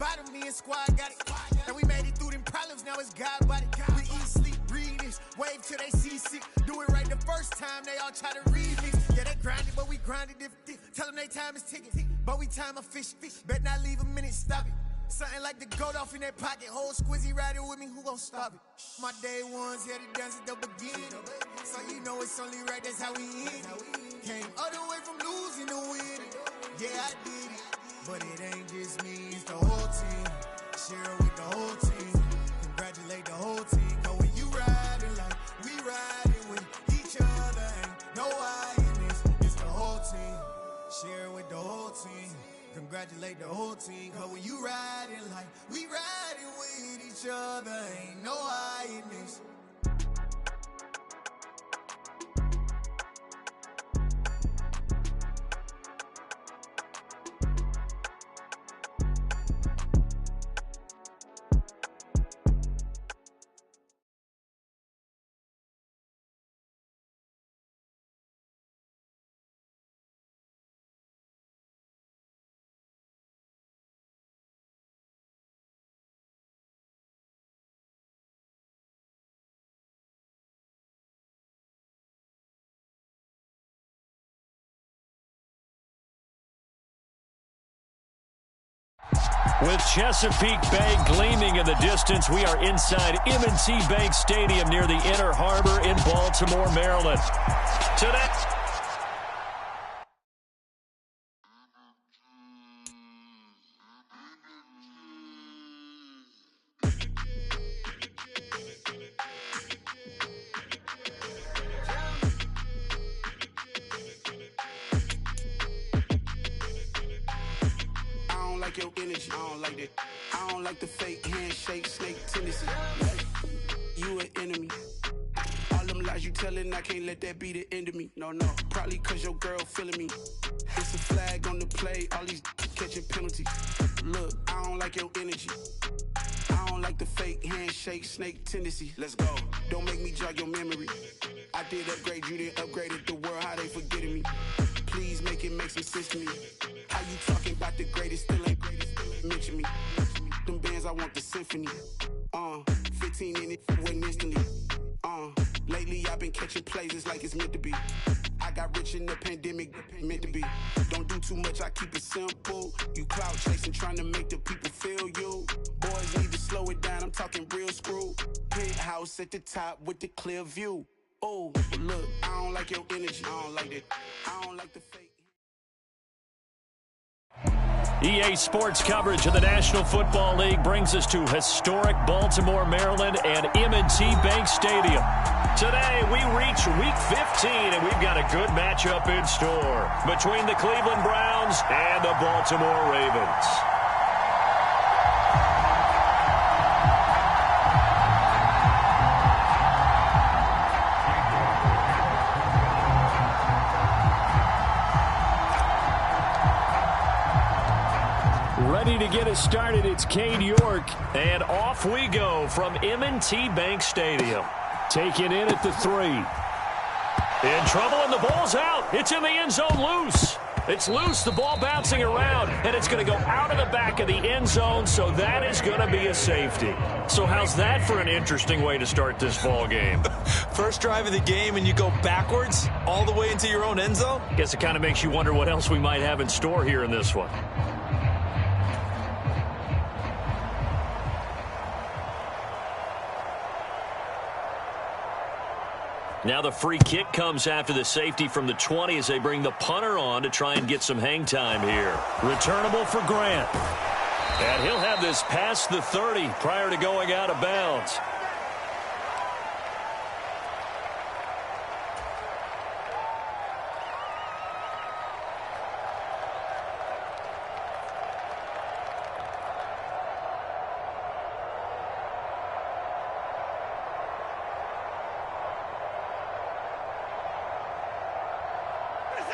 Bottom me and squad got it. And we made it through them problems, now it's God body. We eat, sleep, breathe this, wave till they seasick. Do it right the first time, they all try to remix. Yeah, they grinded, but we grinded different. Tell them they time is ticking, but we time a fish. Bet not leave a minute, stop it. Something like the goat off in that pocket. Whole squizzy riding with me, who gon' stop it? My day ones had it dance at the beginning. So you know it's only right, that's how we end. Came all the way from losing to winning. Yeah, I did it, but it ain't just me, it's the whole team. Share it with the whole team. Congratulate the whole team. Cause when you riding like we riding with each other, ain't no I in this, it's the whole team. Share it with the whole team. Congratulate the whole team. Cause when you riding like we riding with each other, ain't no I in this. With Chesapeake Bay gleaming in the distance, we are inside M&T Bank Stadium near the Inner Harbor in Baltimore, Maryland. Today, Your energy, I don't like that. I don't like the fake handshake, snake tendency. You an enemy. All them lies you telling, I can't let that be the end of me. No, probably cause your girl feeling me. It's a flag on the play, all these catching penalties. Look, I don't like your energy. I don't like the fake handshake, snake tendency. Let's go. Don't make me jog your memory. I did upgrade, you didn't upgrade it. The world, how they forgetting me. Please make it make some sense to me. How you talking about the greatest, still ain't greatest, still ain't mention me. Them bands, I want the symphony. 15 in it, wasn't instantly. Lately I've been catching plays, it's like it's meant to be. I got rich in the pandemic, meant to be. Don't do too much, I keep it simple. You clout chasing, trying to make the people feel you. Boys need to slow it down, I'm talking real screw. Penthouse at the top with the clear view. Oh, look, I don't like your energy, I don't like that. I don't like the fake. EA Sports coverage of the National Football League brings us to historic Baltimore, Maryland, and M&T Bank Stadium. Today, we reach Week 15, and we've got a good matchup in store between the Cleveland Browns and the Baltimore Ravens. Ready to get us started, it's Cade York, and off we go from M&T Bank Stadium. Taken in at the 3. In trouble, and the ball's out. It's in the end zone loose. It's loose, the ball bouncing around, and it's going to go out of the back of the end zone, so that is going to be a safety. So how's that for an interesting way to start this ball game? First drive of the game, and you go backwards all the way into your own end zone? Guess it kind of makes you wonder what else we might have in store here in this one. Now the free kick comes after the safety from the 20 as they bring the punter on to try and get some hang time here. Returnable for Grant. And he'll have this past the 30 prior to going out of bounds.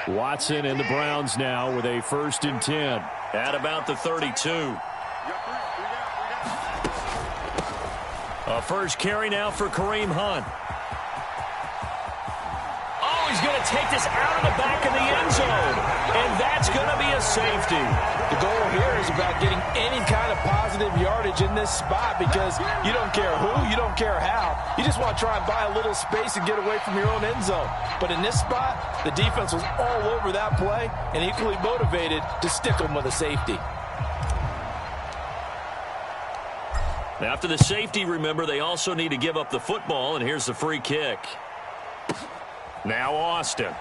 Watson and the Browns now with a 1st and 10 at about the 32. A first carry now for Kareem Hunt. Oh, he's going to take this out of the back of the end zone. And that's going to be a safety. The goal here is about getting any kind of positive yardage in this spot because you don't care who, you don't care how. You just want to try and buy a little space and get away from your own end zone. But in this spot, the defense was all over that play and equally motivated to stick them with a safety. After the safety, remember, they also need to give up the football, and here's the free kick. Now Austin.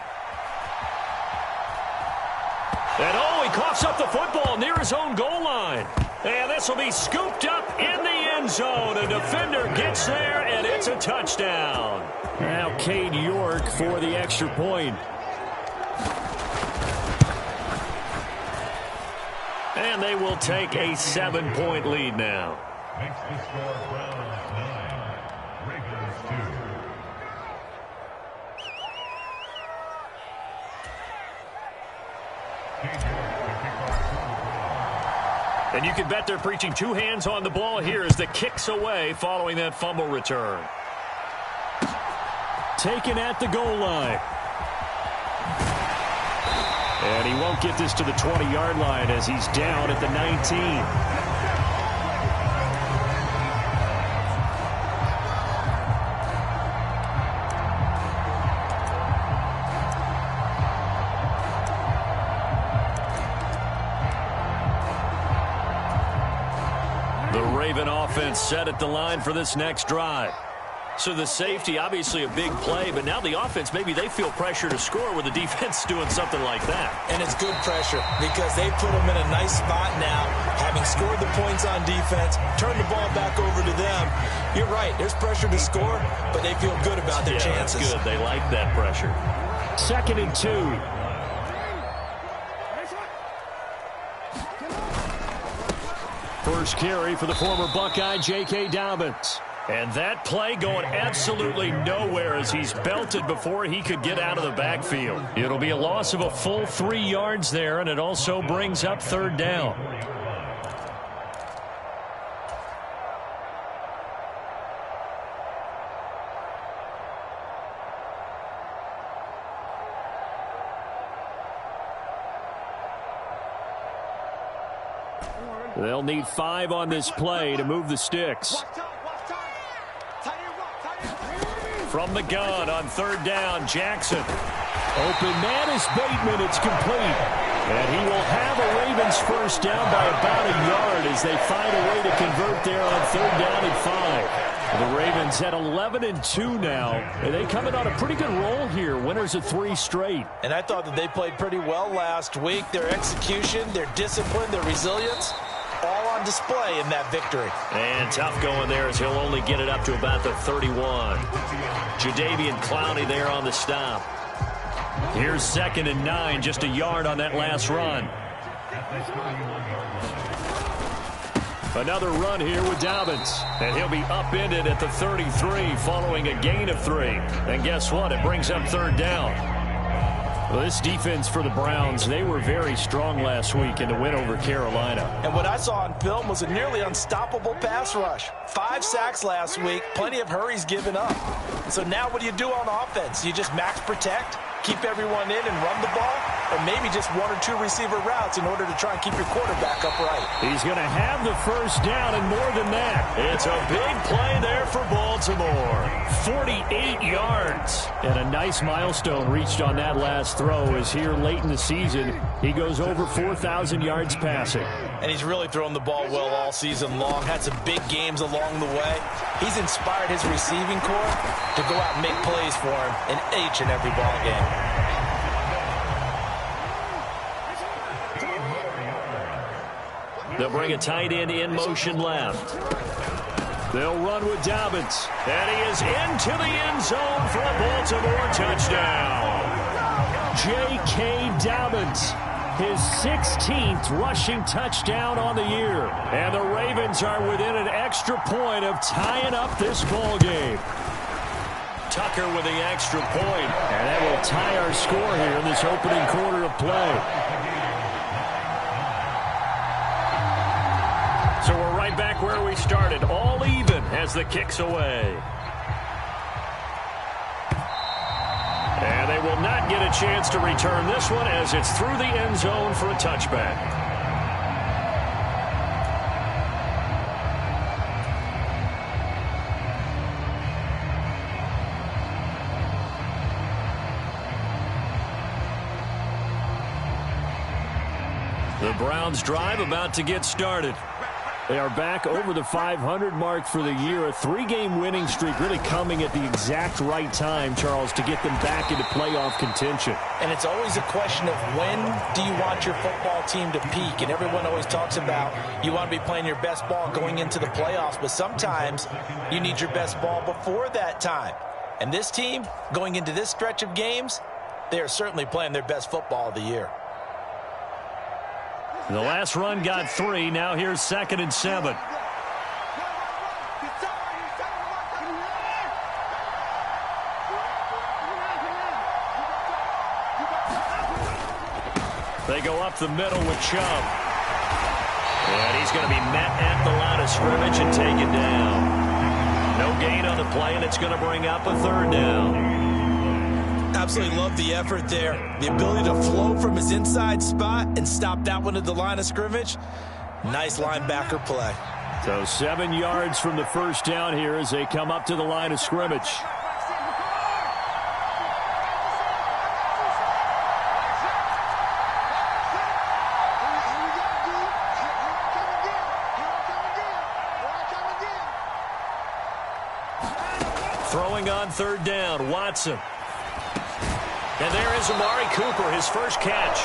And he coughs up the football near his own goal line. And this will be scooped up in the end zone. A defender gets there, and it's a touchdown. Now Cade York for the extra point. And they will take a 7-point lead now. Makes the score Browns 9, Ravens 2. And you can bet they're preaching two hands on the ball here as the kick's away following that fumble return. Taken at the goal line. And he won't get this to the 20-yard line as he's down at the 19. Raven offense set at the line for this next drive. So the safety, obviously a big play, but now the offense, maybe they feel pressure to score with the defense doing something like that. And it's good pressure because they put them in a nice spot now, having scored the points on defense, turn the ball back over to them. You're right, there's pressure to score, but they feel good about their chances. That's good. They like that pressure. 2nd and 2. First carry for the former Buckeye, J.K. Dobbins. And that play going absolutely nowhere as he's belted before he could get out of the backfield. It'll be a loss of a full 3 yards there, and it also brings up 3rd down. They'll need 5 on this play to move the sticks. From the gun on 3rd down, Jackson. Open man is Bateman. It's complete. And he will have a Ravens first down by about a yard as they find a way to convert there on 3rd down and 5. The Ravens at 11-2 now. And they come in on a pretty good roll here. Winners of 3 straight. And I thought that they played pretty well last week. Their execution, their discipline, their resilience, all on display in that victory. And tough going there as he'll only get it up to about the 31. Jadeveon Clowney there on the stop. Here's 2nd and 9, just a yard on that last run. Another run here with Dobbins. And he'll be upended at the 33 following a gain of 3. And guess what? It brings up 3rd down. Well, this defense for the Browns, they were very strong last week in the win over Carolina. And what I saw on film was a nearly unstoppable pass rush. 5 sacks last week, plenty of hurries given up. So now what do you do on offense? You just max protect, keep everyone in and run the ball, or maybe just 1 or 2 receiver routes in order to try and keep your quarterback upright. He's going to have the first down and more than that. It's a big play there for Baltimore. 48 yards. And a nice milestone reached on that last throw as here late in the season, he goes over 4,000 yards passing. And he's really thrown the ball well all season long. Had some big games along the way. He's inspired his receiving corps to go out and make plays for him in each and every ball game. They'll bring a tight end in motion left. They'll run with Dobbins. And he is into the end zone for a Baltimore touchdown. J.K. Dobbins, his 16th rushing touchdown on the year. And the Ravens are within an extra point of tying up this ball game. Tucker with the extra point. And that will tie our score here in this opening quarter of play. So we're right back where we started, all even as the kick's away. And they will not get a chance to return this one as it's through the end zone for a touchback. The Browns drive about to get started. They are back over the 500 mark for the year. A 3-game winning streak really coming at the exact right time, Charles, to get them back into playoff contention. And it's always a question of when do you want your football team to peak? And everyone always talks about you want to be playing your best ball going into the playoffs, but sometimes you need your best ball before that time. And this team, going into this stretch of games, they are certainly playing their best football of the year. The last run got 3. Now here's 2nd and 7. They go up the middle with Chubb. And he's going to be met at the line of scrimmage and taken down. No gain on the play, and it's going to bring up a 3rd down. Absolutely love the effort there. The ability to flow from his inside spot and stop that one at the line of scrimmage. Nice linebacker play. So 7 yards from the first down here as they come up to the line of scrimmage. Throwing on 3rd down, Watson. And there is Amari Cooper, his first catch.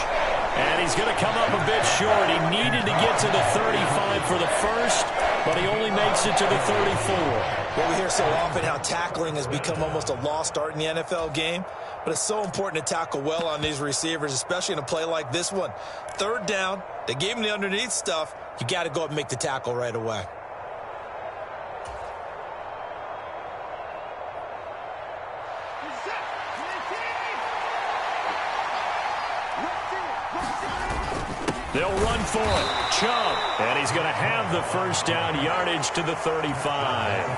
And he's going to come up a bit short. He needed to get to the 35 for the first, but he only makes it to the 34. Well, we hear so often how tackling has become almost a lost art in the NFL game, but it's so important to tackle well on these receivers, especially in a play like this one. 3rd down, they gave him the underneath stuff. You got to go up and make the tackle right away. They'll run for it. Chubb. And he's going to have the first down yardage to the 35.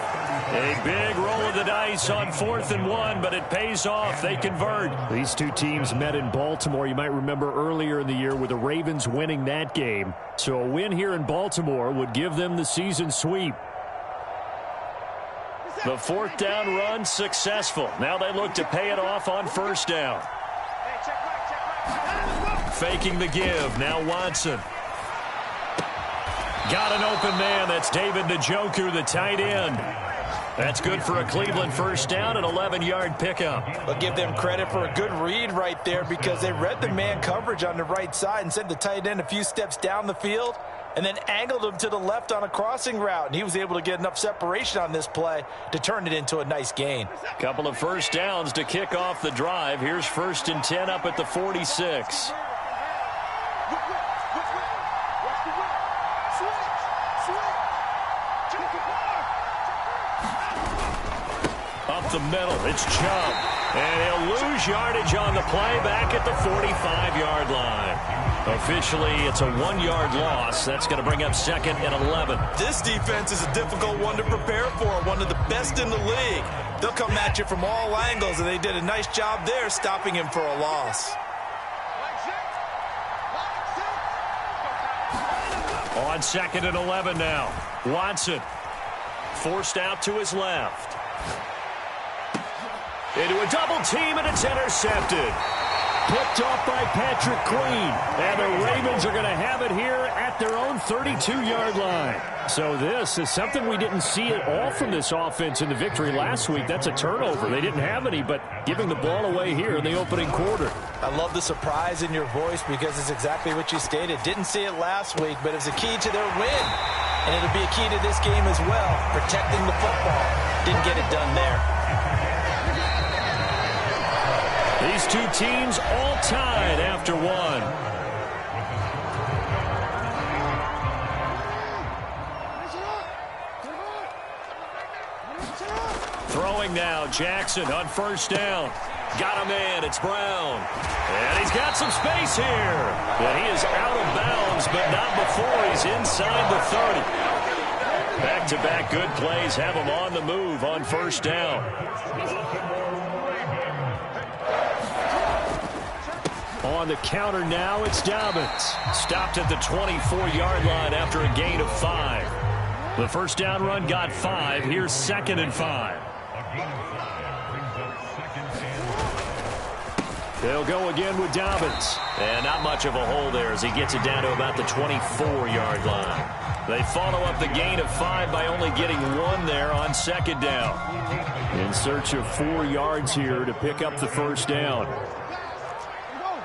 A big roll of the dice on 4th and 1, but it pays off. They convert. These two teams met in Baltimore. You might remember earlier in the year with the Ravens winning that game. So a win here in Baltimore would give them the season sweep. The 4th down run successful. Now they look to pay it off on 1st down. Faking the give. Now Watson. Got an open man. That's David Njoku, the tight end. That's good for a Cleveland first down, an 11-yard pickup. I'll give them credit for a good read right there because they read the man coverage on the right side and sent the tight end a few steps down the field and then angled him to the left on a crossing route. And he was able to get enough separation on this play to turn it into a nice gain. Couple of first downs to kick off the drive. Here's 1st and 10 up at the 46. Up the middle, it's Chubb. And he'll lose yardage on the play back at the 45-yard line. Officially, it's a 1-yard loss. That's going to bring up 2nd and 11. This defense is a difficult one to prepare for, one of the best in the league. They'll come at you from all angles, and they did a nice job there stopping him for a loss. On 2nd and 11 now. Watson forced out to his left. Into a double team, and it's intercepted. Picked off by Patrick Queen. And the Ravens are going to have it here at their own 32-yard line. So this is something we didn't see at all from this offense in the victory last week. That's a turnover. They didn't have any, but giving the ball away here in the opening quarter. I love the surprise in your voice because it's exactly what you stated. Didn't see it last week, but it's a key to their win. And it'll be a key to this game as well, protecting the football. Didn't get it done there. These two teams all tied after one. Throwing now, Jackson on 1st down. Got a man, it's Brown. And he's got some space here. And he is out of bounds, but not before he's inside the 30. Back-to-back good plays have him on the move on 1st down. On the counter now, it's Dobbins. Stopped at the 24-yard line after a gain of 5. The first down run got 5. Here's 2nd and 5. They'll go again with Dobbins. And not much of a hole there as he gets it down to about the 24-yard line. They follow up the gain of 5 by only getting 1 there on 2nd down. In search of 4 yards here to pick up the first down.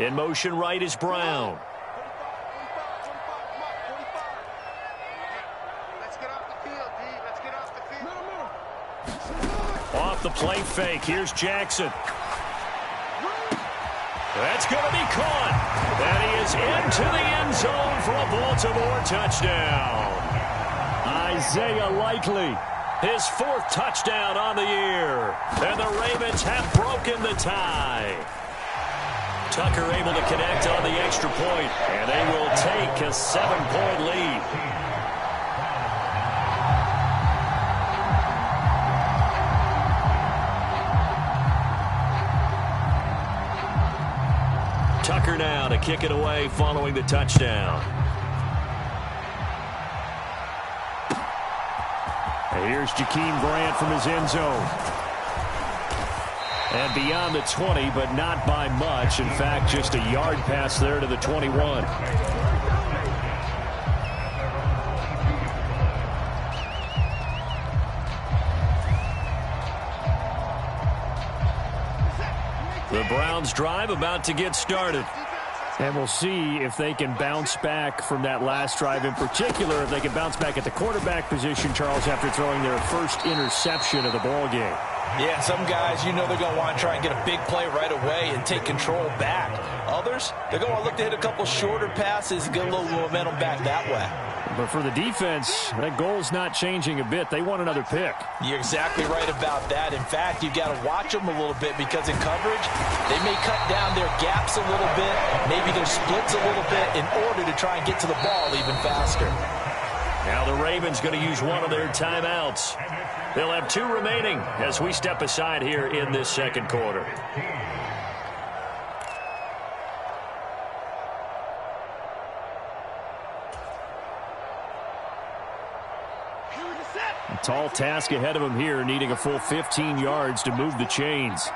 In motion right is Brown. Off the play fake, here's Jackson. That's going to be caught. And he is into the end zone for a Baltimore touchdown. Isaiah Likely, his 4th touchdown on the year. And the Ravens have broken the tie. Tucker able to connect on the extra point, and they will take a 7-point lead. Tucker now to kick it away following the touchdown. And here's Jakeem Grant from his end zone. And beyond the 20, but not by much. In fact, just a yard pass there to the 21. The Browns drive about to get started. And we'll see if they can bounce back from that last drive in particular, if they can bounce back at the quarterback position, Charles, after throwing their first interception of the ball game. Yeah, some guys, you know they're going to want to try and get a big play right away and take control back. Others, they're going to look to hit a couple shorter passes and get a little momentum back that way. But for the defense, that goal's not changing a bit. They want another pick. You're exactly right about that. In fact, you've got to watch them a little bit because in coverage, they may cut down their gaps a little bit, maybe their splits a little bit in order to try and get to the ball even faster. Now the Ravens going to use one of their timeouts. They'll have 2 remaining as we step aside here in this second quarter. A tall task ahead of him here, needing a full 15 yards to move the chains.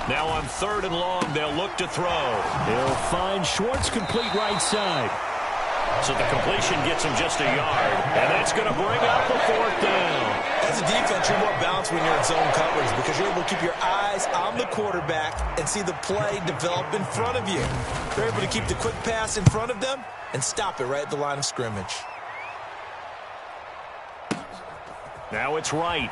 Now on 3rd and long, they'll look to throw. He'll find Schwartz complete right side. So the completion gets him just a yard, and that's going to bring up the 4th down. As a defense, you're more balanced when you're in zone coverage because you're able to keep your eyes on the quarterback and see the play develop in front of you. They're able to keep the quick pass in front of them and stop it right at the line of scrimmage. Now it's Wright.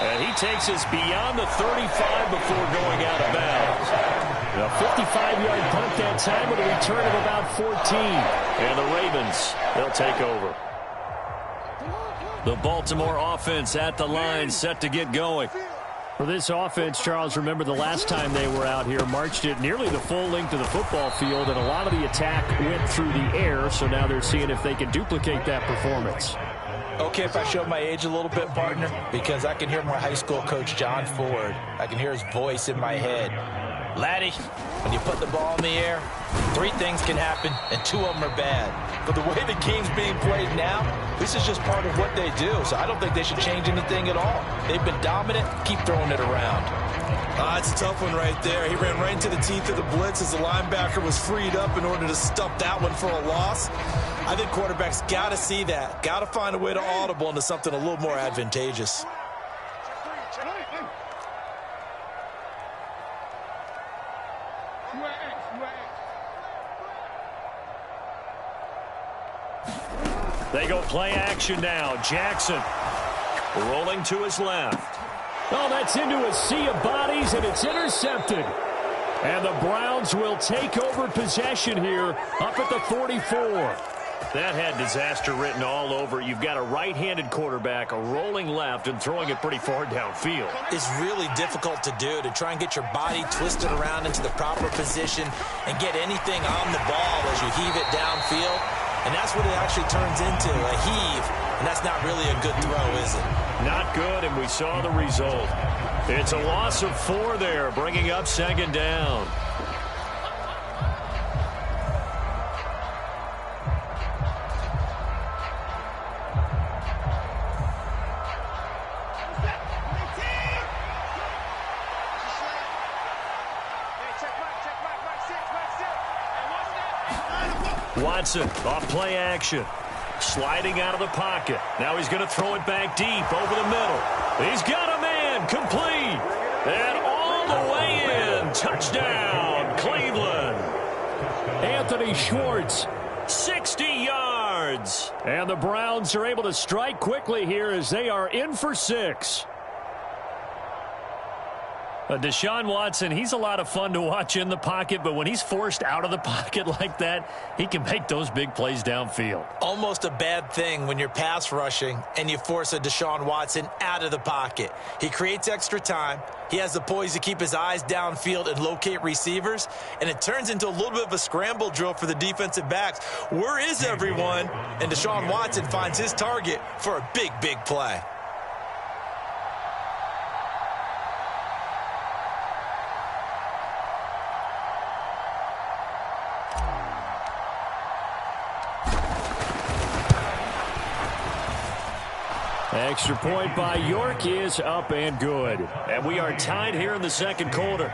And he takes us beyond the 35 before going out of bounds. A 55-yard punt that time with a return of about 14. And the Ravens, they'll take over. The Baltimore offense at the line, set to get going. For this offense, Charles, remember the last time they were out here, marched it nearly the full length of the football field, and a lot of the attack went through the air, so now they're seeing if they can duplicate that performance. Okay, if I show my age a little bit, partner, because I can hear my high school coach, John Ford. I can hear his voice in my head. Laddie, when you put the ball in the air, 3 things can happen, and 2 of them are bad. But the way the game's being played now, this is just part of what they do, so I don't think they should change anything at all. They've been dominant. Keep throwing it around. It's a tough one right there. He ran right into the teeth of the blitz as the linebacker was freed up in order to stuff that one for a loss. I think quarterbacks got to see that. Got to find a way to audible into something a little more advantageous. They go play action now. Jackson rolling to his left. Oh, that's into a sea of bodies, and it's intercepted. And the Browns will take over possession here up at the 44. That had disaster written all over. You've got a right-handed quarterback, a rolling left, and throwing it pretty far downfield. It's really difficult to do, to try and get your body twisted around into the proper position and get anything on the ball as you heave it downfield. and that's what it actually turns into, a heave, and that's not really a good throw, is it? Not good, and we saw the result. It's a loss of 4 there, bringing up second down. Watson off play action. Sliding out of the pocket. Now he's going to throw it back deep over the middle. He's got a man complete. And all the way in. Touchdown, Cleveland. Anthony Schwartz, 60 yards. And the Browns are able to strike quickly here as they are in for 6. Deshaun Watson, he's a lot of fun to watch in the pocket, but when he's forced out of the pocket like that, he can make those big plays downfield. Almost a bad thing when you're pass rushing and you force a Deshaun Watson out of the pocket. He creates extra time. He has the poise to keep his eyes downfield and locate receivers, and it turns into a little bit of a scramble drill for the defensive backs. Where is everyone? And Deshaun Watson finds his target for a big, big play. Extra point by York is up and good. And we are tied here in the second quarter.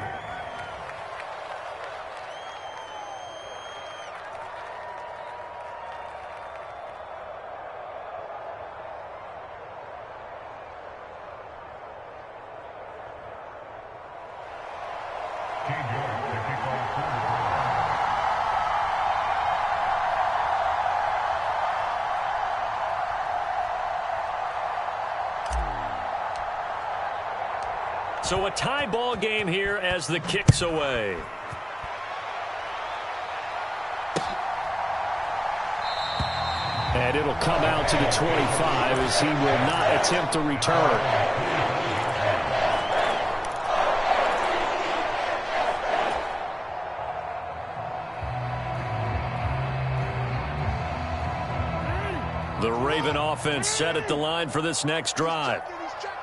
So a tie ball game here as the kick's away. And it'll come out to the 25 as he will not attempt to return. The Raven offense set at the line for this next drive.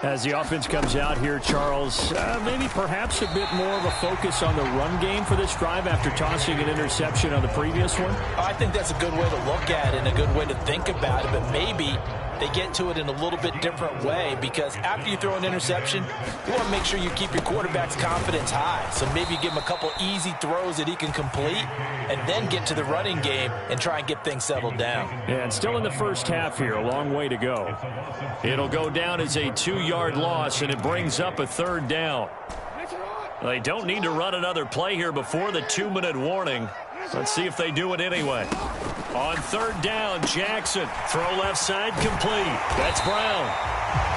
As the offense comes out here, Charles, maybe perhaps a bit more of a focus on the run game for this drive after tossing an interception on the previous one? I think that's a good way to look at it and a good way to think about it, but maybe they get to it in a little bit different way, because after you throw an interception, you want to make sure you keep your quarterback's confidence high. So maybe give him a couple easy throws that he can complete and then get to the running game and try and get things settled down. And still in the first half here, a long way to go. It'll go down as a 2-yard loss, and it brings up a third down. They don't need to run another play here before the 2-minute warning. Let's see if they do it anyway. On third down, Jackson. Throw left side complete. That's Brown.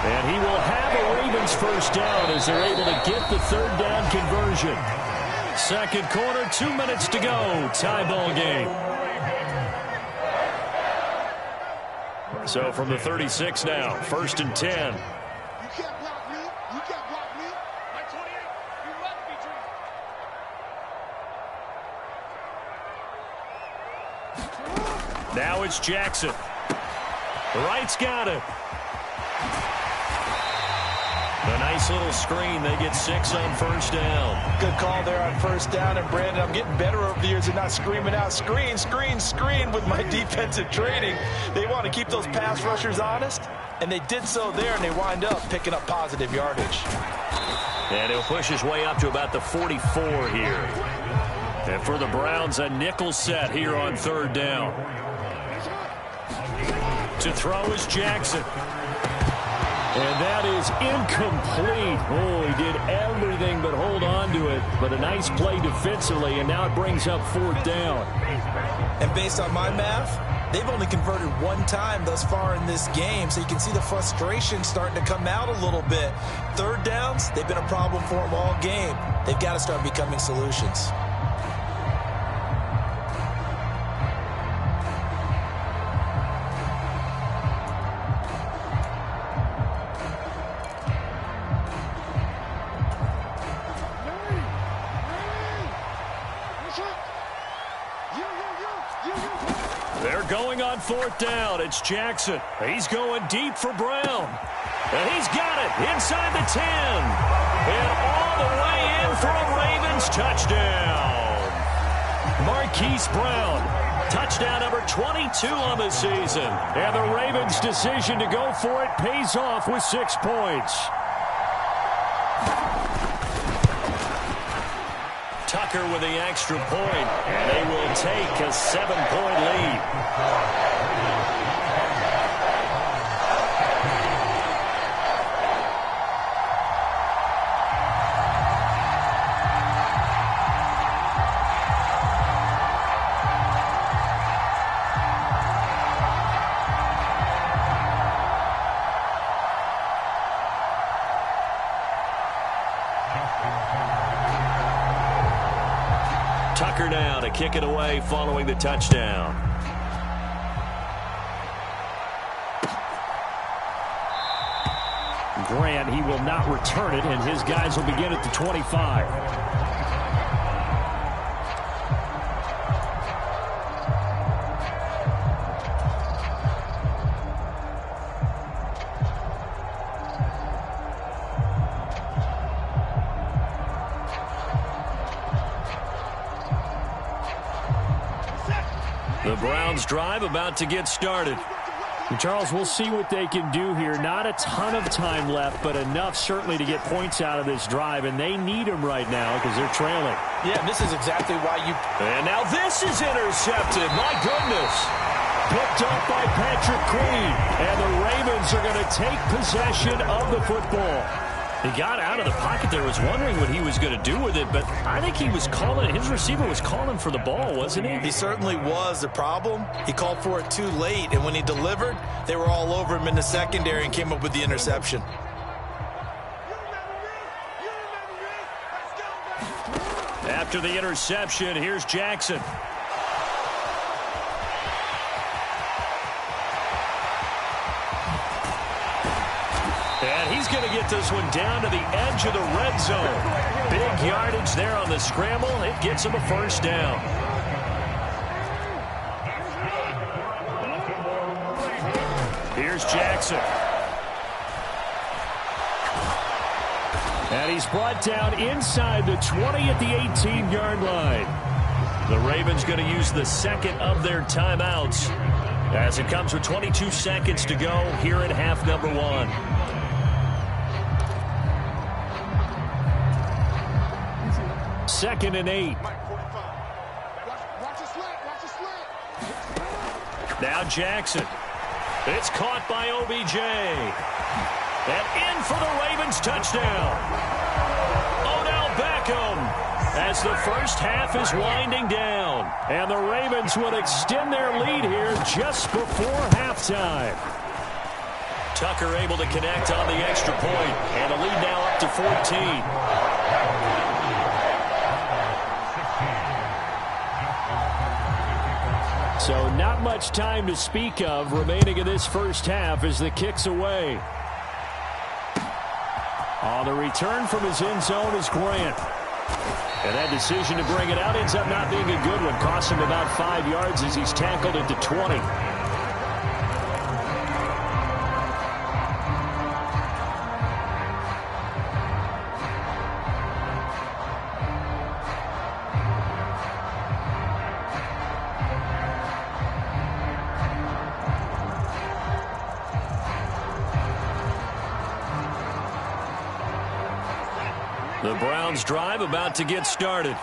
And he will have a Ravens first down as they're able to get the third down conversion. Second quarter, 2 minutes to go. Tie ball game. So from the 36 now, 1st and 10. Now it's Jackson. Wright's got it. A nice little screen. They get 6 on first down. Good call there on first down. And, Brandon, I'm getting better over the years at not screaming out, screen, screen, screen with my defensive training. They want to keep those pass rushers honest, and they did so there, and they wind up picking up positive yardage. And he'll push his way up to about the 44 here. And for the Browns, a nickel set here on third down. To throw is Jackson. And that is incomplete. Oh, he did everything but hold on to it. But a nice play defensively, and now it brings up fourth down. And based on my math, they've only converted 1 time thus far in this game, so you can see the frustration starting to come out a little bit. Third downs, they've been a problem for them all game. They've got to start becoming solutions. They're going on 4th down. It's Jackson. He's going deep for Brown. And he's got it inside the 10. And all the way in for a Ravens touchdown. Marquise Brown, touchdown number 22 on the season. And the Ravens' decision to go for it pays off with 6 points. Tucker with the extra point, and they will take a 7-point lead. Tucker now to kick it away following the touchdown. Grant, he will not return it, and his guys will begin at the 25. The Browns drive about to get started. And Charles, we'll see what they can do here. Not a ton of time left, but enough certainly to get points out of this drive, and they need them right now because they're trailing. Yeah, this is exactly why you... And now this is intercepted. My goodness. Picked up by Patrick Queen. And the Ravens are going to take possession of the football. He got out of the pocket there, was wondering what he was going to do with it, but I think he was calling, his receiver was calling for the ball, wasn't he? He certainly was. The problem, he called for it too late, and when he delivered, they were all over him in the secondary and came up with the interception. After the interception, here's Jackson. And he's going to get this one down to the edge of the red zone. Big yardage there on the scramble. It gets him a first down. Here's Jackson. And he's brought down inside the 20 at the 18-yard line. The Ravens going to use the second of their timeouts as it comes with 22 seconds to go here in half number 1. Second and 8. Now Jackson. It's caught by OBJ. And in for the Ravens touchdown. Odell Beckham as the first half is winding down. And the Ravens will extend their lead here just before halftime. Tucker able to connect on the extra point. And the lead now up to 14. So not much time to speak of remaining in this first half as the kick's away. On the return from his end zone is Grant. And that decision to bring it out ends up not being a good one. Costs him about 5 yards as he's tackled at the 20. The Browns drive about to get started.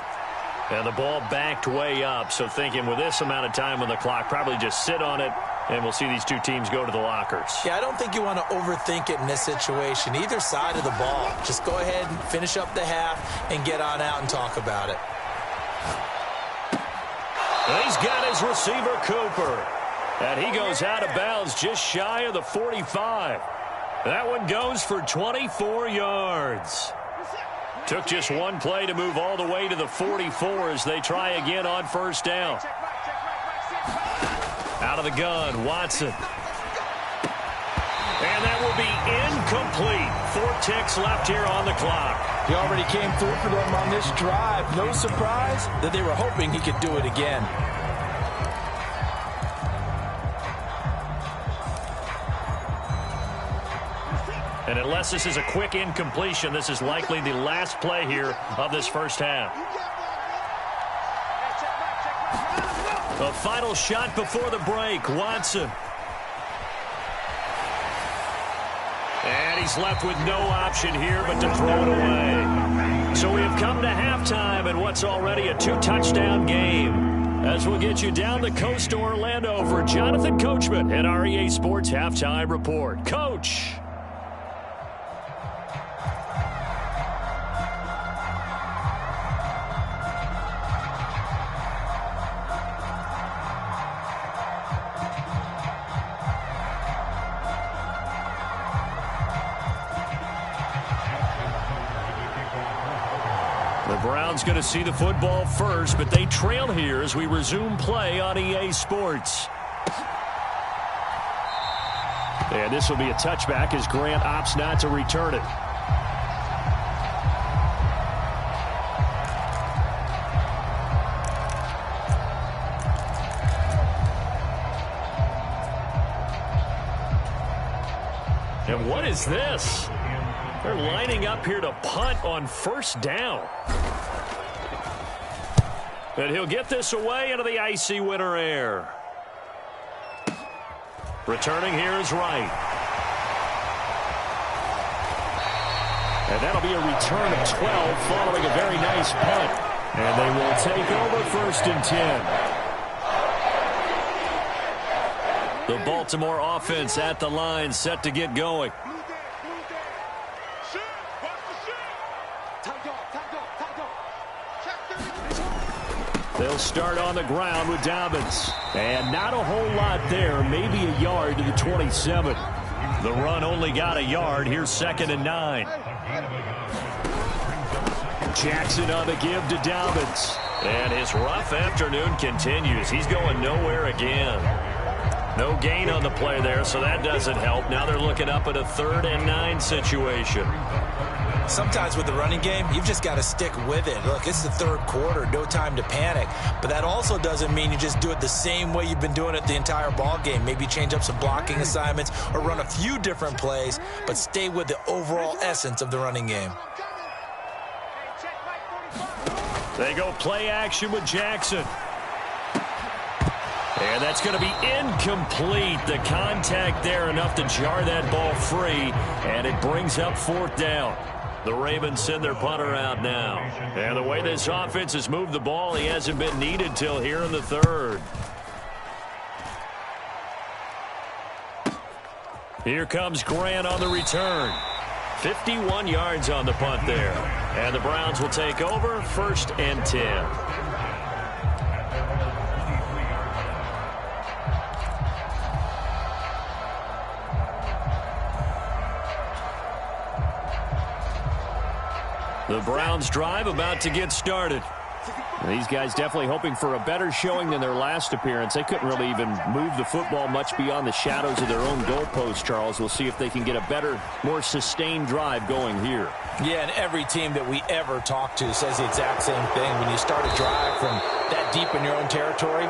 And the ball backed way up. So thinking with this amount of time on the clock, probably just sit on it, and we'll see these two teams go to the lockers. Yeah, I don't think you want to overthink it in this situation. Either side of the ball. Just go ahead and finish up the half and get on out and talk about it. He's got his receiver, Cooper. And he goes out of bounds just shy of the 45. That one goes for 24 yards. Took just one play to move all the way to the 44 as they try again on first down. Out of the gun, Watson. And that will be incomplete. 4 ticks left here on the clock. He already came through for them on this drive. No surprise that they were hoping he could do it again. And unless this is a quick incompletion, this is likely the last play here of this first half. The final shot before the break, Watson. And he's left with no option here but to throw it away. So we have come to halftime in what's already a 2-touchdown game. As we'll get you down the coast to Orlando for Jonathan Coachman at our EA Sports Halftime Report. Coach. The Browns going to see the football first, but they trail here as we resume play on EA Sports. And this will be a touchback as Grant opts not to return it. And what is this? They're lining up here to punt on first down. And he'll get this away into the icy winter air. Returning here is Wright. And that'll be a return of 12 following a very nice punt. And they will take over first and 10. The Baltimore offense at the line, set to get going. They'll start on the ground with Dobbins. And not a whole lot there, maybe a yard to the 27. The run only got a yard. Here's 2nd and 9. Jackson on the give to Dobbins. And his rough afternoon continues. He's going nowhere again. No gain on the play there, so that doesn't help. Now they're looking up at a 3rd and 9 situation. Sometimes with the running game, you've just got to stick with it. Look, it's the 3rd quarter, no time to panic. But that also doesn't mean you just do it the same way you've been doing it the entire ball game. Maybe change up some blocking assignments or run a few different plays, but stay with the overall essence of the running game. They go play action with Jackson. And that's going to be incomplete. The contact there enough to jar that ball free, and it brings up 4th down. The Ravens send their punter out now. And the way this offense has moved the ball, he hasn't been needed till here in the 3rd. Here comes Grant on the return. 51 yards on the punt there. And the Browns will take over 1st and 10. The Browns drive about to get started. These guys definitely hoping for a better showing than their last appearance. They couldn't really even move the football much beyond the shadows of their own goalpost, Charles. We'll see if they can get a better, more sustained drive going here. Yeah, and every team that we ever talk to says the exact same thing. When you start a drive from that deep in your own territory,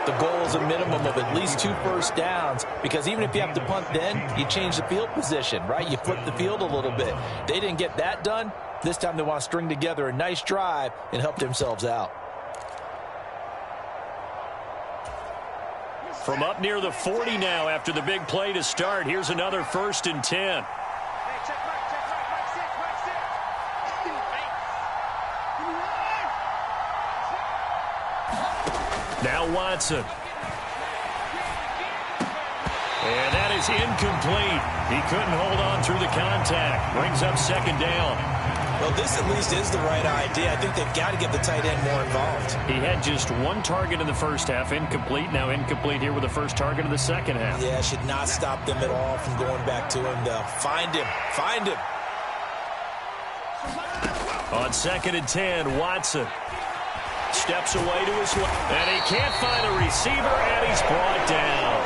the goal is a minimum of at least 2 first downs, because even if you have to punt then, you change the field position, right? You flip the field a little bit. They didn't get that done. This time they want to string together a nice drive and help themselves out. From up near the 40 now after the big play to start, here's another 1st and 10. Now Watson. And that is incomplete. He couldn't hold on through the contact. Brings up 2nd down. Well, this at least is the right idea. I think they've got to get the tight end more involved. He had just 1 target in the first half, incomplete. Now incomplete here with the first target of the second half. Yeah, should not stop them at all from going back to him, though. Find him. Find him. On 2nd and 10, Watson steps away to his left. And he can't find a receiver, and he's brought down.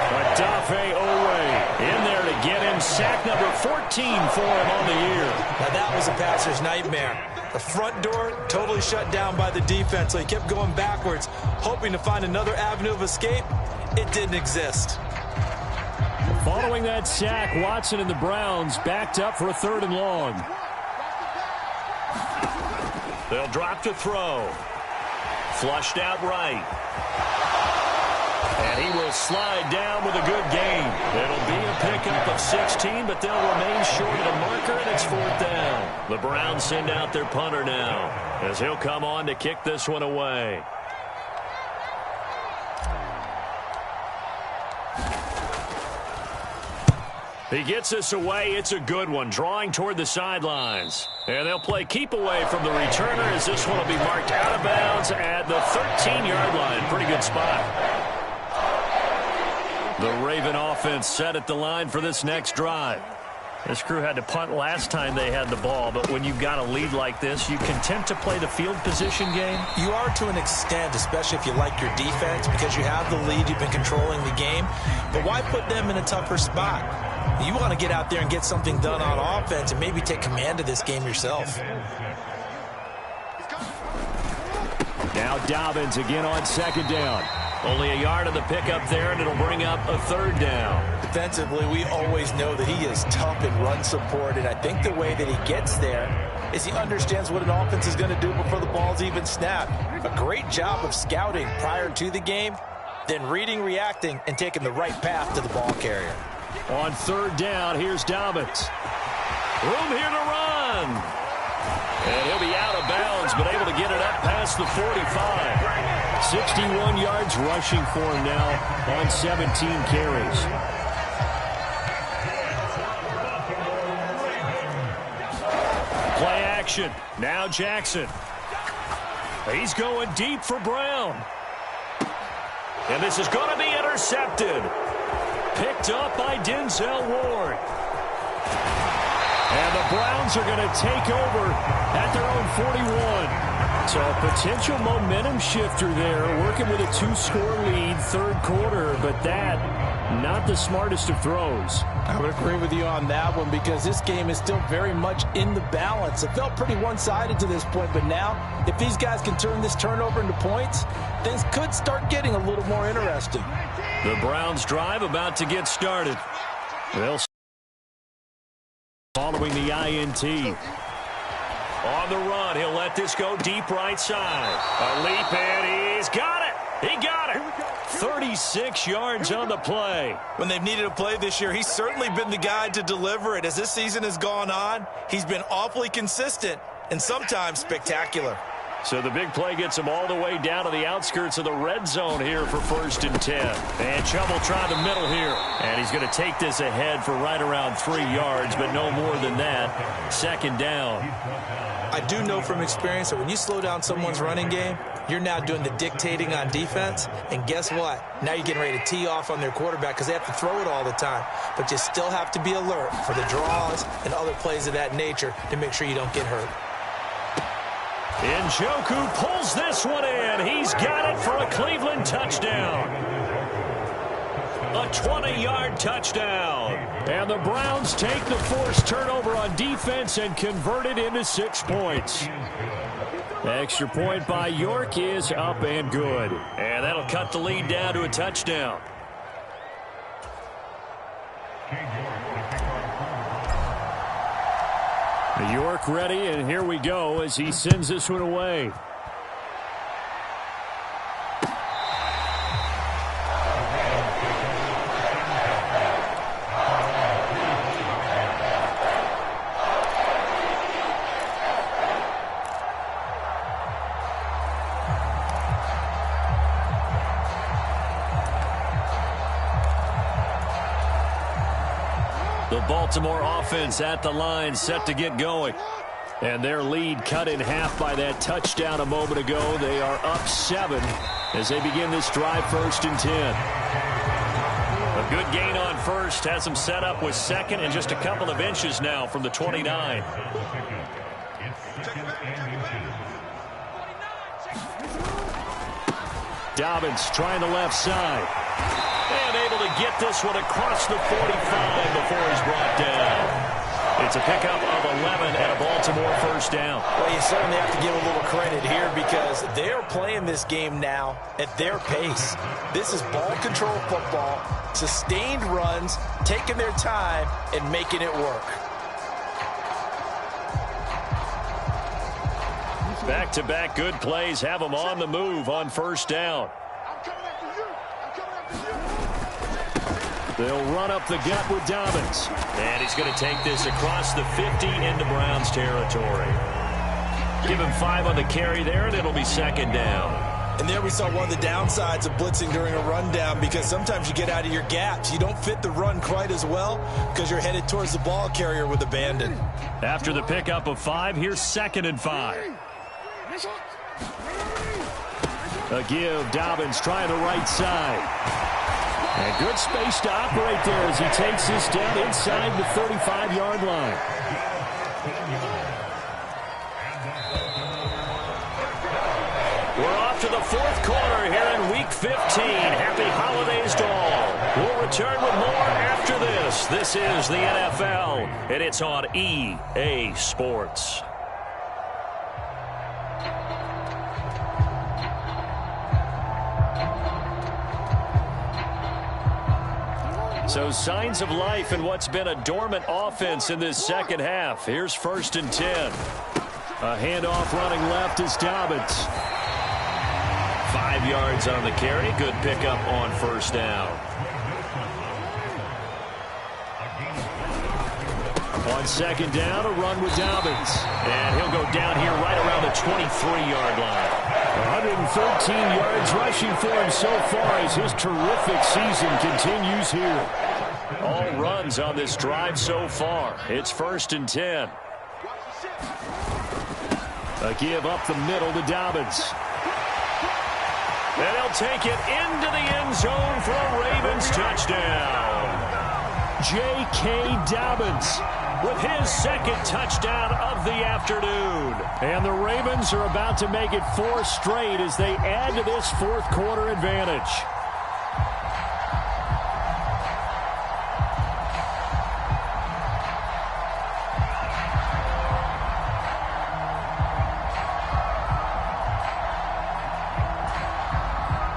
Odafe Owe in there to get him sack number 14 for him on the year. Now that was a passer's nightmare. The front door totally shut down by the defense, so he kept going backwards, hoping to find another avenue of escape. It didn't exist. Following that sack, Watson and the Browns backed up for a 3rd and long. They'll drop to throw. Flushed out right. And he will slide down with a good gain. It'll be a pickup of 16, but they'll remain short of the marker, and it's 4th down. The Browns send out their punter now, as he'll come on to kick this one away. He gets this away. It's a good one, drawing toward the sidelines. And they'll play keep away from the returner, as this one will be marked out of bounds at the 13-yard line. Pretty good spot. The Raven offense set at the line for this next drive. This crew had to punt last time they had the ball, but when you've got a lead like this, you content to play the field position game? You are to an extent, especially if you like your defense, because you have the lead, you've been controlling the game. But why put them in a tougher spot? You want to get out there and get something done on offense and maybe take command of this game yourself. Now Dobbins again on 2nd down. Only a yard of the pickup there, and it'll bring up a 3rd down. Defensively, we always know that he is tough in run support, and I think the way that he gets there is he understands what an offense is going to do before the ball's even snapped. A great job of scouting prior to the game, then reading, reacting, and taking the right path to the ball carrier. On 3rd down, here's Dobbins. Room here to run. And he'll be out of bounds, but able to get it up past the 45. 61 yards rushing for him now on 17 carries. Play action. Now Jackson. He's going deep for Brown. And this is going to be intercepted. Picked up by Denzel Ward. And the Browns are going to take over at their own 41. So a potential momentum shifter there, working with a 2-score lead, 3rd quarter, but that, not the smartest of throws. I would agree with you on that one, because this game is still very much in the balance. It felt pretty one-sided to this point, but now, if these guys can turn this turnover into points, things could start getting a little more interesting. The Browns drive about to get started. They'll following the INT. On the run, he'll let this go deep right side. A leap, and he's got it. He got it. 36 yards on the play. When they've needed a play this year, he's certainly been the guy to deliver it. As this season has gone on, he's been awfully consistent and sometimes spectacular. So the big play gets him all the way down to the outskirts of the red zone here for 1st and 10. And Chubb try the middle here. And he's going to take this ahead for right around 3 yards, but no more than that. 2nd down. I do know from experience that when you slow down someone's running game, you're now doing the dictating on defense. And guess what? Now you're getting ready to tee off on their quarterback because they have to throw it all the time. But you still have to be alert for the draws and other plays of that nature to make sure you don't get hurt. Njoku pulls this one in. He's got it for a Cleveland touchdown. A 20-yard touchdown. And the Browns take the forced turnover on defense and convert it into 6 points. Extra point by York is up and good. And that'll cut the lead down to a touchdown. York ready, and here we go as he sends this one away. The Baltimore offense at the line, set to get going. And their lead cut in half by that touchdown a moment ago. They are up 7 as they begin this drive, 1st and 10. A good gain on first, has them set up with 2nd and just a couple of inches now from the 29. Dobbins trying the left side. And able to get this one across the 45 before he's brought down. It's a pickup of 11 and a Baltimore first down. Well, you certainly have to give a little credit here because they're playing this game now at their pace. This is ball control football, sustained runs, taking their time, and making it work. Back-to-back good plays have them on the move on first down. They'll run up the gut with Dobbins. And he's going to take this across the 50 into Browns territory. Give him 5 on the carry there, and it'll be second down. And there we saw one of the downsides of blitzing during a rundown because sometimes you get out of your gaps. You don't fit the run quite as well because you're headed towards the ball carrier with abandon. After the pickup of 5, here's 2nd and 5. A give, Dobbins trying the right side. And good space to operate there as he takes this down inside the 35-yard line. We're off to the 4th quarter here in Week 15. Happy holidays to all. We'll return with more after this. This is the NFL, and it's on EA Sports. So signs of life in what's been a dormant offense in this second half. Here's 1st and 10. A handoff running left is Dobbins. 5 yards on the carry. Good pickup on first down. On second down, a run with Dobbins. And he'll go down here right around the 23-yard line. 113 yards rushing for him so far as his terrific season continues here. All runs on this drive so far. It's 1st and 10. A give up the middle to Dobbins. And he'll take it into the end zone for a Ravens touchdown. J.K. Dobbins with his 2nd touchdown of the afternoon. And the Ravens are about to make it 4 straight as they add to this 4th quarter advantage.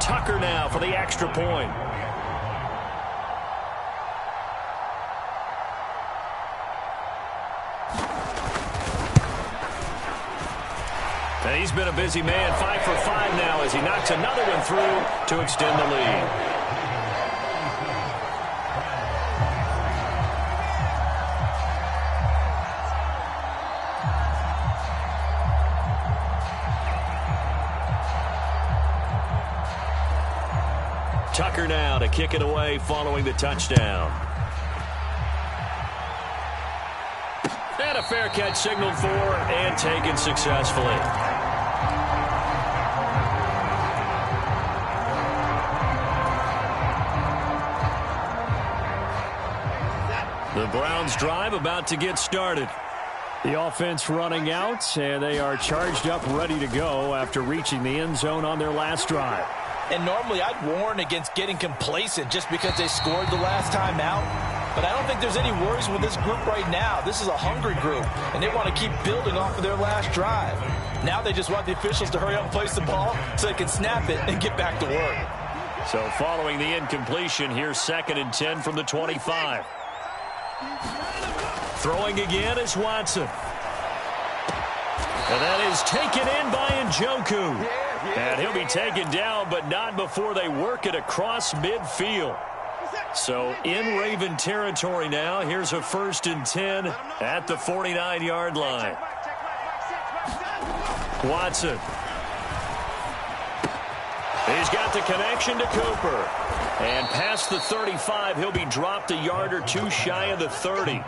Tucker now for the extra point. And he's been a busy man, 5 for 5 now as he knocks another one through to extend the lead. Tucker now to kick it away following the touchdown. And a fair catch signaled for and taken successfully. The Browns drive about to get started. The offense running out, and they are charged up, ready to go after reaching the end zone on their last drive. And normally I'd warn against getting complacent just because they scored the last time out. But I don't think there's any worries with this group right now. This is a hungry group, and they want to keep building off of their last drive. Now they just want the officials to hurry up and place the ball so they can snap it and get back to work. So following the incompletion, here's 2nd and 10 from the 25. Throwing again is Watson. And that is taken in by Njoku. And he'll be taken down, but not before they work it across midfield. So in Raven territory now. Here's a 1st and 10 at the 49-yard line. Watson. He's got the connection to Cooper. And past the 35, he'll be dropped a yard or 2 shy of the 30.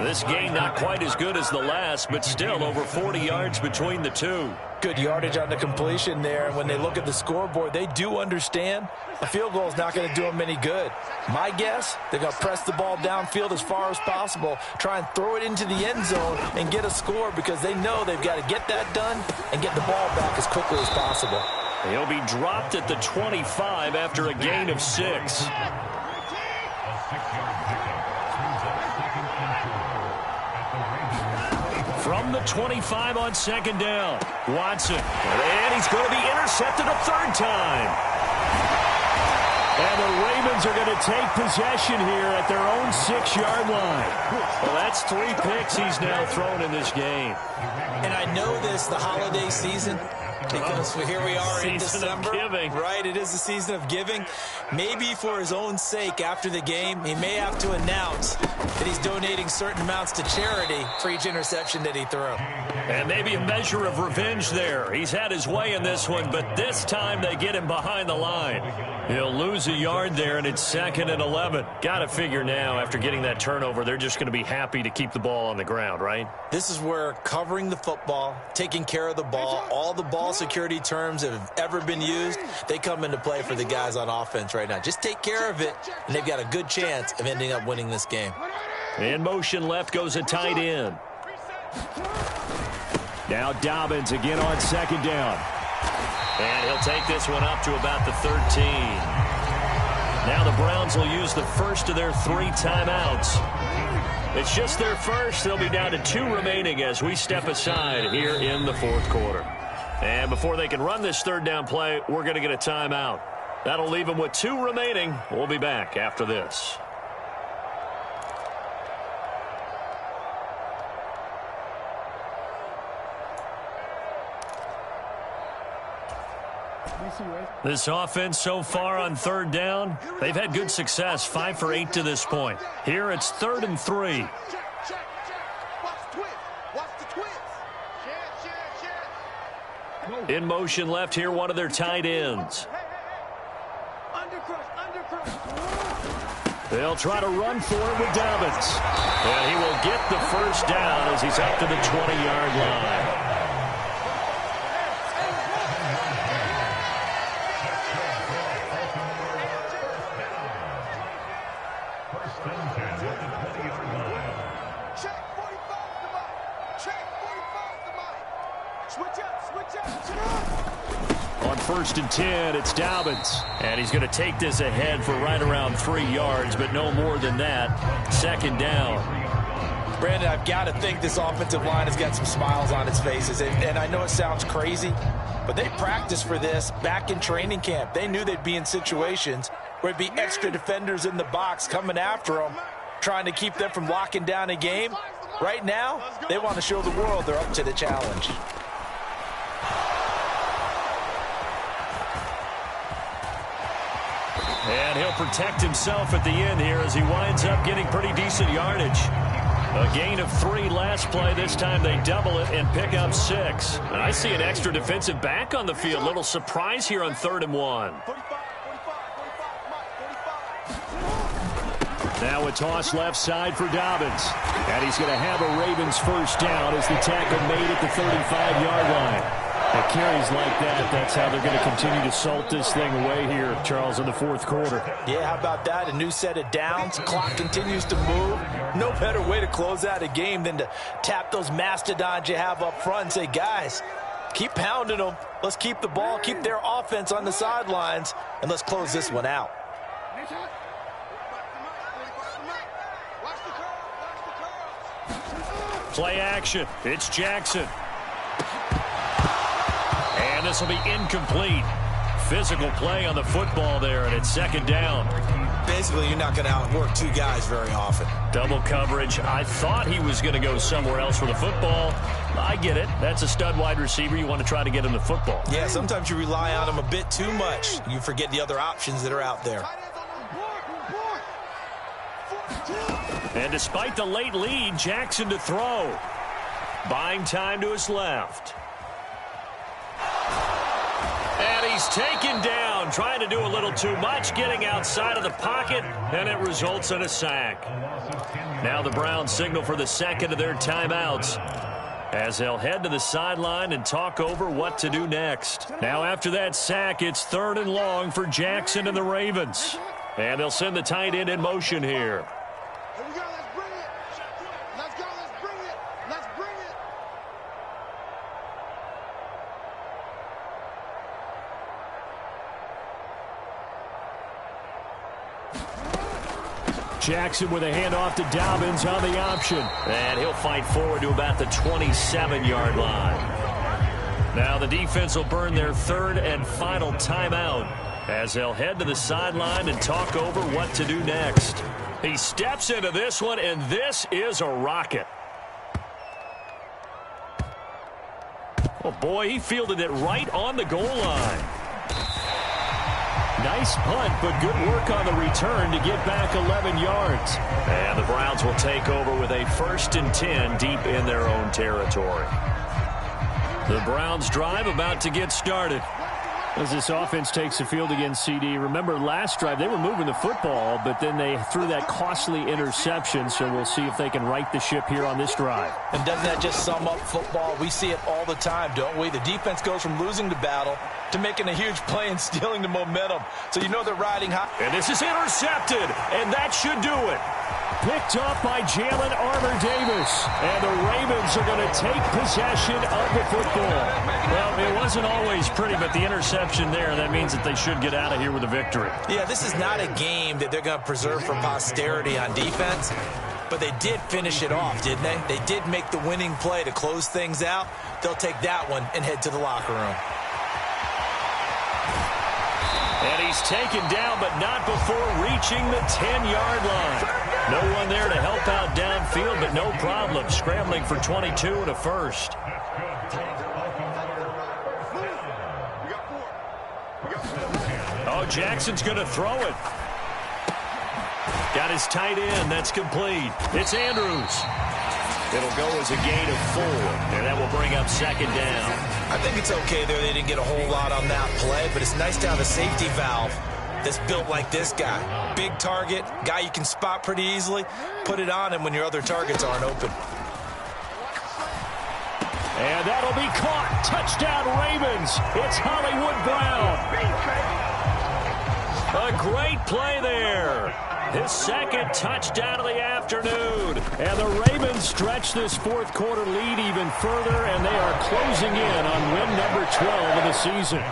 This game not quite as good as the last, but still over 40 yards between the two. Good yardage on the completion there. And when they look at the scoreboard, they do understand a field goal is not going to do them any good. My guess, they're going to press the ball downfield as far as possible, try and throw it into the end zone and get a score because they know they've got to get that done and get the ball back as quickly as possible. He'll be dropped at the 25 after a gain of 6. From the 25 on second down. Watson. And he's going to be intercepted a third time. And the Ravens are going to take possession here at their own 6-yard line. Well, that's 3 picks he's now thrown in this game. And I know this, the holiday season, because here we are in December. Of giving. Right, it is the season of giving. Maybe for his own sake after the game, he may have to announce that he's donating certain amounts to charity for each interception that he threw. And maybe a measure of revenge there. He's had his way in this one, but this time they get him behind the line. He'll lose a yard there, and it's 2nd and 11. Got to figure now, after getting that turnover, they're just going to be happy to keep the ball on the ground, right? This is where covering the football, taking care of the ball, all the ball security terms that have ever been used, they come into play for the guys on offense right now. Just take care of it, and they've got a good chance of ending up winning this game. In motion left goes a tight end. Now Dobbins again on second down. And he'll take this one up to about the 13. Now the Browns will use the first of their 3 timeouts. It's just their first. They'll be down to 2 remaining as we step aside here in the 4th quarter. And before they can run this 3rd down play, we're going to get a timeout. That'll leave them with 2 remaining. We'll be back after this. This offense so far on 3rd down, they've had good success, 5 for 8 to this point. Here it's 3rd and 3. In motion left here, one of their tight ends. They'll try to run for it with Dobbins. And he will get the first down as he's up to the 20-yard line. On 1st and 10, it's Dobbins. And he's going to take this ahead for right around 3 yards, but no more than that. 2nd down. Brandon, I've got to think this offensive line has got some smiles on its faces. And I know it sounds crazy, but they practiced for this back in training camp. They knew they'd be in situations where it'd be extra defenders in the box coming after them, trying to keep them from locking down a game. Right now, they want to show the world they're up to the challenge. And he'll protect himself at the end here as he winds up getting pretty decent yardage. A gain of 3 last play. This time they double it and pick up 6. And I see an extra defensive back on the field. Little surprise here on 3rd and 1. Now a toss left side for Dobbins. And he's going to have a Ravens first down as the tackle made at the 35-yard line. At carries like that, that's how they're going to continue to salt this thing away here, Charles, in the 4th quarter. Yeah, how about that? A new set of downs. Clock continues to move. No better way to close out a game than to tap those mastodons you have up front and say, guys, keep pounding them. Let's keep the ball, keep their offense on the sidelines, and let's close this one out. Play action. It's Jackson. And this will be incomplete. Physical play on the football there, and it's 2nd down. Basically, you're not going to outwork 2 guys very often. Double coverage. I thought he was going to go somewhere else with the football. I get it. That's a stud wide receiver. You want to try to get him the football. Yeah, sometimes you rely on him a bit too much. You forget the other options that are out there. And despite the late lead, Jackson to throw. Buying time to his left. And he's taken down, trying to do a little too much, getting outside of the pocket, and it results in a sack. Now the Browns signal for the 2nd of their timeouts as they'll head to the sideline and talk over what to do next. Now after that sack, it's 3rd and long for Jackson and the Ravens. And they'll send the tight end in motion here. Here we go, let's bring it. Let's go, let's bring it. Let's bring it. Jackson with a handoff to Dobbins on the option. And he'll fight forward to about the 27-yard line. Now the defense will burn their third and final timeout as they'll head to the sideline and talk over what to do next. He steps into this one, and this is a rocket. Oh, boy, he fielded it right on the goal line. Nice punt, but good work on the return to get back 11 yards. And the Browns will take over with a 1st and 10 deep in their own territory. The Browns drive about to get started. As this offense takes the field against CD, remember last drive they were moving the football, but then they threw that costly interception, so we'll see if they can right the ship here on this drive. And doesn't that just sum up football? We see it all the time, don't we? The defense goes from losing the battle to making a huge play and stealing the momentum. So you know they're riding high. And this is intercepted, and that should do it. Picked up by Jalen Armour-Davis. And the Ravens are going to take possession of the football. Well, it wasn't always pretty, but the interception there, that means that they should get out of here with a victory. Yeah, this is not a game that they're going to preserve for posterity on defense. But they did finish it off, didn't they? They did make the winning play to close things out. They'll take that one and head to the locker room. And he's taken down, but not before reaching the 10-yard line. No one there to help out downfield, but no problem. Scrambling for 22 and a first. Oh, Jackson's going to throw it. Got his tight end. That's complete. It's Andrews. It'll go as a gain of 4, and that will bring up 2nd down. I think it's okay there. They didn't get a whole lot on that play, but it's nice to have a safety valve that's built like this guy. Big target, guy you can spot pretty easily. Put it on him when your other targets aren't open. And that'll be caught. Touchdown, Ravens. It's Hollywood Brown. A great play there. His 2nd touchdown of the afternoon. And the Ravens stretch this 4th quarter lead even further, and they are closing in on win number 12 of the season.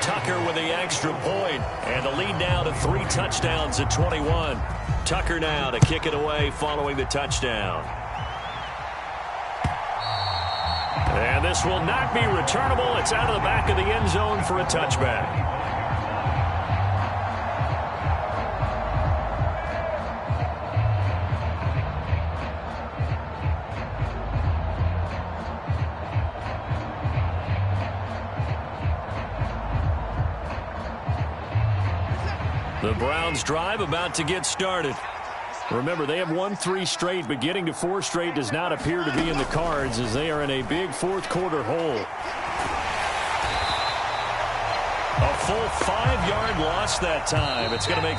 Tucker with the extra point, and the lead now to 3 touchdowns at 21. Tucker now to kick it away following the touchdown. And this will not be returnable. It's out of the back of the end zone for a touchback. The Browns drive about to get started. Remember, they have won 3 straight, but getting to 4 straight does not appear to be in the cards as they are in a big 4th quarter hole. A full 5-yard loss that time. It's going to make